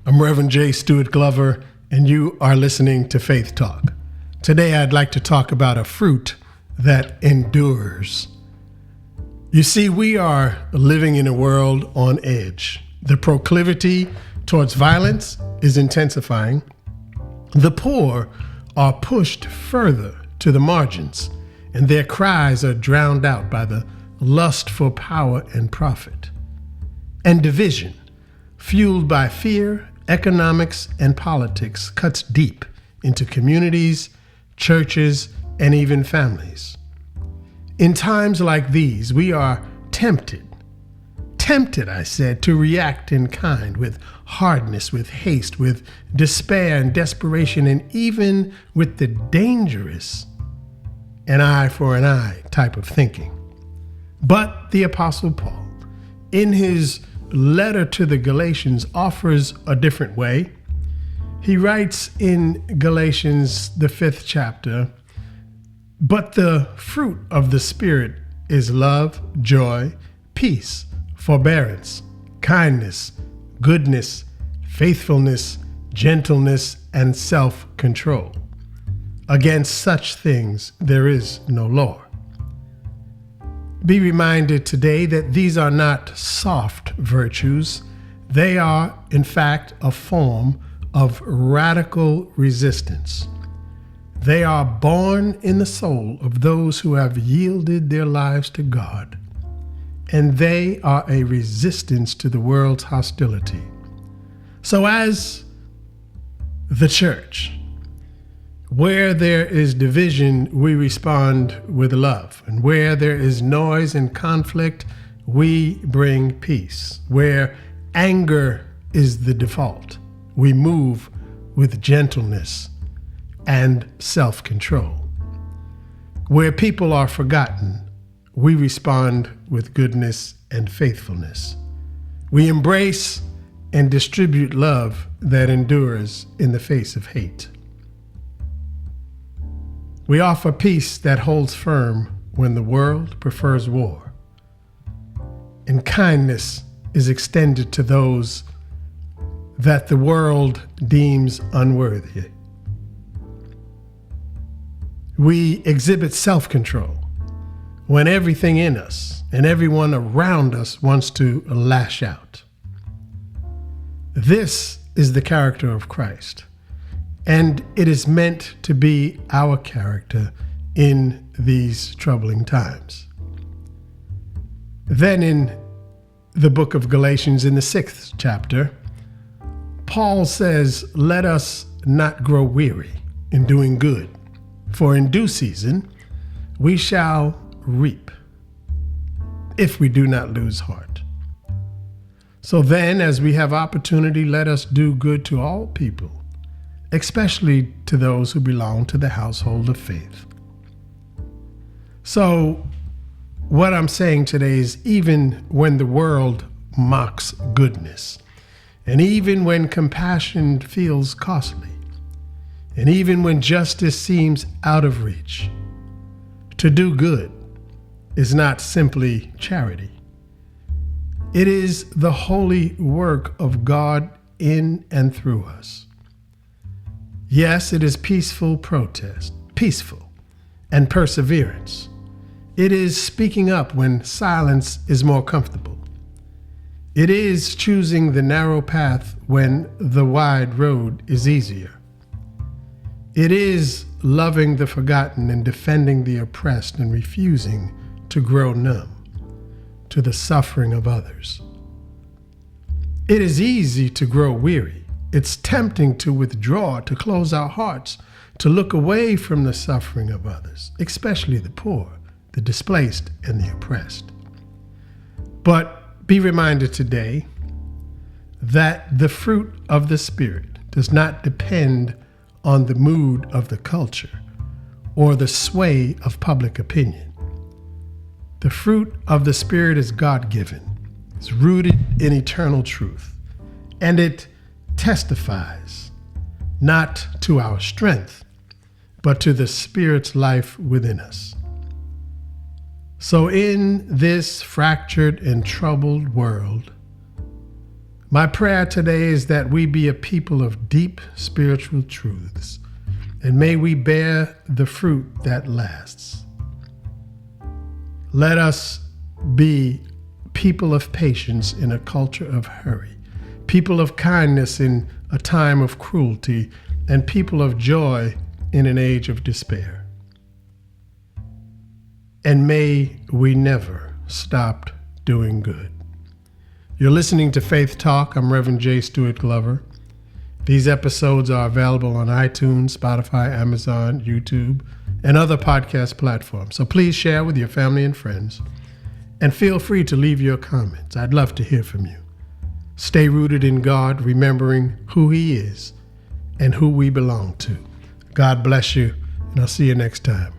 I'm Reverend J. Stuart Glover, and you are listening to Faith Talk. Today, I'd like to talk about a fruit that endures. You see, we are living in a world on edge. The proclivity towards violence is intensifying. The poor are pushed further to the margins, and their cries are drowned out by the lust for power and profit. And division, fueled by fear, economics, and politics, cuts deep into communities, churches, and even families. In times like these, we are tempted, I said, to react in kind, with hardness, with haste, with despair and desperation, and even with the dangerous an eye for an eye type of thinking. But the Apostle Paul, in his letter to the Galatians, offers a different way. He writes in Galatians, the 5th chapter, "But the fruit of the Spirit is love, joy, peace, forbearance, kindness, goodness, faithfulness, gentleness, and self-control. Against such things there is no law." Be reminded today that these are not soft virtues. They are, in fact, a form of radical resistance. They are born in the soul of those who have yielded their lives to God, and they are a resistance to the world's hostility. So as the church, where there is division, we respond with love. And where there is noise and conflict, we bring peace. Where anger is the default, we move with gentleness and self-control. Where people are forgotten, we respond with goodness and faithfulness. We embrace and distribute love that endures in the face of hate. We offer peace that holds firm when the world prefers war. And kindness is extended to those that the world deems unworthy. We exhibit self-control when everything in us and everyone around us wants to lash out. This is the character of Christ, and it is meant to be our character in these troubling times. Then in the book of Galatians, in the 6th chapter, Paul says, "Let us not grow weary in doing good, for in due season we shall reap, if we do not lose heart." So then, as we have opportunity, let us do good to all people, especially to those who belong to the household of faith. So what I'm saying today is, even when the world mocks goodness, and even when compassion feels costly, and even when justice seems out of reach, to do good is not simply charity. It is the holy work of God in and through us. Yes, it is peaceful protest, peaceful and perseverance. It is speaking up when silence is more comfortable. It is choosing the narrow path when the wide road is easier. It is loving the forgotten and defending the oppressed and refusing to grow numb to the suffering of others. It is easy to grow weary. It's tempting to withdraw, to close our hearts, to look away from the suffering of others, especially the poor, the displaced, and the oppressed. But be reminded today that the fruit of the Spirit does not depend on the mood of the culture or the sway of public opinion. The fruit of the Spirit is God-given. It's rooted in eternal truth, and it testifies not to our strength, but to the Spirit's life within us. So in this fractured and troubled world, My prayer today is that we be a people of deep spiritual truths, and may we bear the fruit that lasts. Let us be people of patience in a culture of hurry, people of kindness in a time of cruelty, and people of joy in an age of despair. And may we never stop doing good. You're listening to Faith Talk. I'm Reverend J. Stuart Glover. These episodes are available on iTunes, Spotify, Amazon, YouTube, and other podcast platforms. So please share with your family and friends, and feel free to leave your comments. I'd love to hear from you. Stay rooted in God, remembering who He is and who we belong to. God bless you, and I'll see you next time.